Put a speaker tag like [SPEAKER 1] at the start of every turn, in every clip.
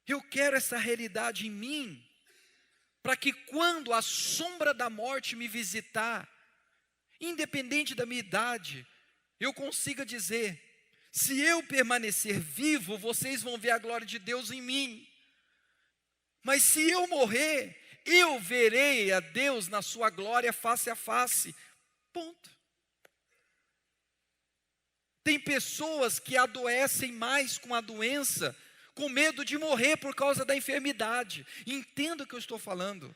[SPEAKER 1] Eu quero essa realidade em mim, para que quando a sombra da morte me visitar, independente da minha idade, eu consiga dizer: se eu permanecer vivo, vocês vão ver a glória de Deus em mim. Mas se eu morrer, eu verei a Deus na sua glória face a face. Ponto. Tem pessoas que adoecem mais com a doença, com medo de morrer por causa da enfermidade. Entenda o que eu estou falando.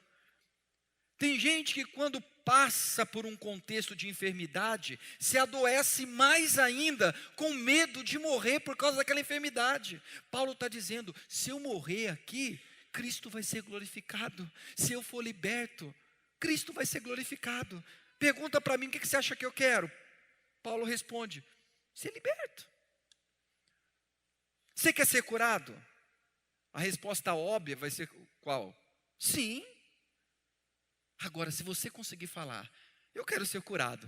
[SPEAKER 1] Tem gente que quando passa por um contexto de enfermidade, se adoece mais ainda, com medo de morrer por causa daquela enfermidade. Paulo está dizendo: se eu morrer aqui, Cristo vai ser glorificado. Se eu for liberto, Cristo vai ser glorificado. Pergunta para mim: o que você acha que eu quero? Paulo responde: ser liberto. Você quer ser curado? A resposta óbvia vai ser qual? Sim. Agora, se você conseguir falar: eu quero ser curado,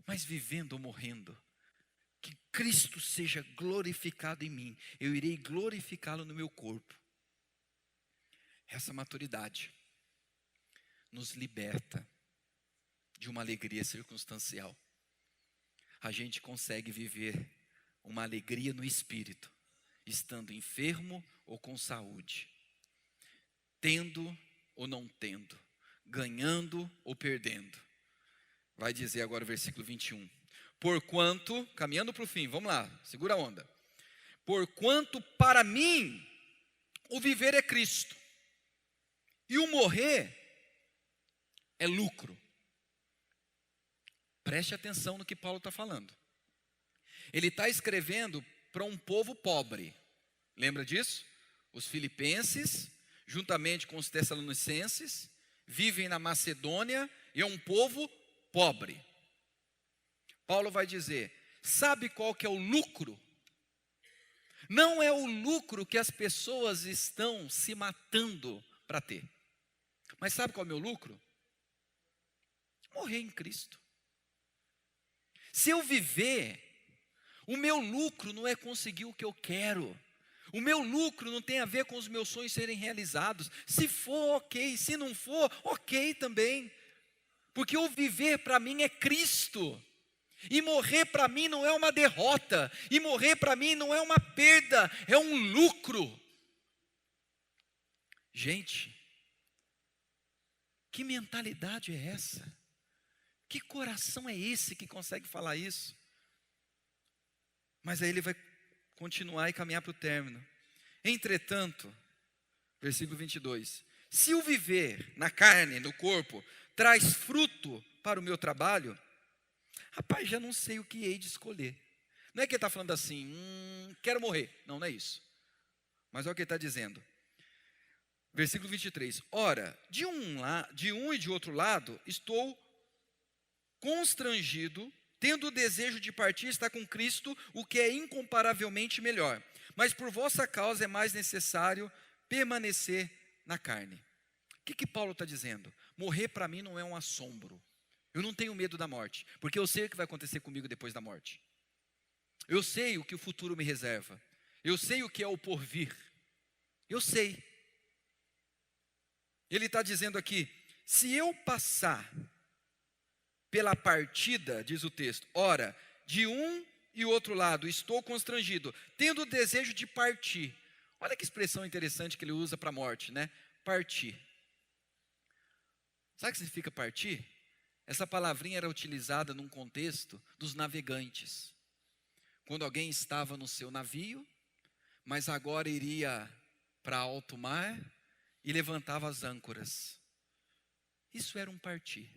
[SPEAKER 1] mas vivendo ou morrendo, que Cristo seja glorificado em mim, eu irei glorificá-lo no meu corpo. Essa maturidade nos liberta de uma alegria circunstancial. A gente consegue viver uma alegria no espírito, estando enfermo ou com saúde, tendo ou não tendo, ganhando ou perdendo. Vai dizer agora o versículo 21. Porquanto, caminhando para o fim, vamos lá, segura a onda. Porquanto para mim o viver é Cristo, e o morrer é lucro. Preste atenção no que Paulo está falando. Ele está escrevendo para um povo pobre. Lembra disso? Os filipenses, juntamente com os tessalonicenses, vivem na Macedônia e é um povo pobre. Paulo vai dizer: sabe qual que é o lucro? Não é o lucro que as pessoas estão se matando para ter. Mas sabe qual é o meu lucro? Morrer em Cristo. Se eu viver, o meu lucro não é conseguir o que eu quero. O meu lucro não tem a ver com os meus sonhos serem realizados. Se for, ok. Se não for, ok também. Porque o viver para mim é Cristo. E morrer para mim não é uma derrota. E morrer para mim não é uma perda. É um lucro. Gente, que mentalidade é essa? Que coração é esse que consegue falar isso? Mas aí ele vai continuar e caminhar para o término. Entretanto, versículo 22. Se o viver na carne, no corpo, traz fruto para o meu trabalho, rapaz, já não sei o que hei de escolher. Não é que ele está falando assim: quero morrer. Não, não é isso. Mas olha o que ele está dizendo. Versículo 23. Ora, de um e de outro lado, estou constrangido, tendo o desejo de partir e estar com Cristo, o que é incomparavelmente melhor. Mas por vossa causa é mais necessário permanecer na carne. O que Paulo está dizendo? Morrer para mim não é um assombro. Eu não tenho medo da morte, porque eu sei o que vai acontecer comigo depois da morte. Eu sei o que o futuro me reserva. Eu sei o que é o porvir. Eu sei. Ele está dizendo aqui: se eu passar pela partida, diz o texto, ora, de um e outro lado estou constrangido, tendo o desejo de partir. Olha que expressão interessante que ele usa para a morte, né? Partir. Sabe o que significa partir? Essa palavrinha era utilizada num contexto dos navegantes. Quando alguém estava no seu navio, mas agora iria para alto mar e levantava as âncoras. Isso era um partir.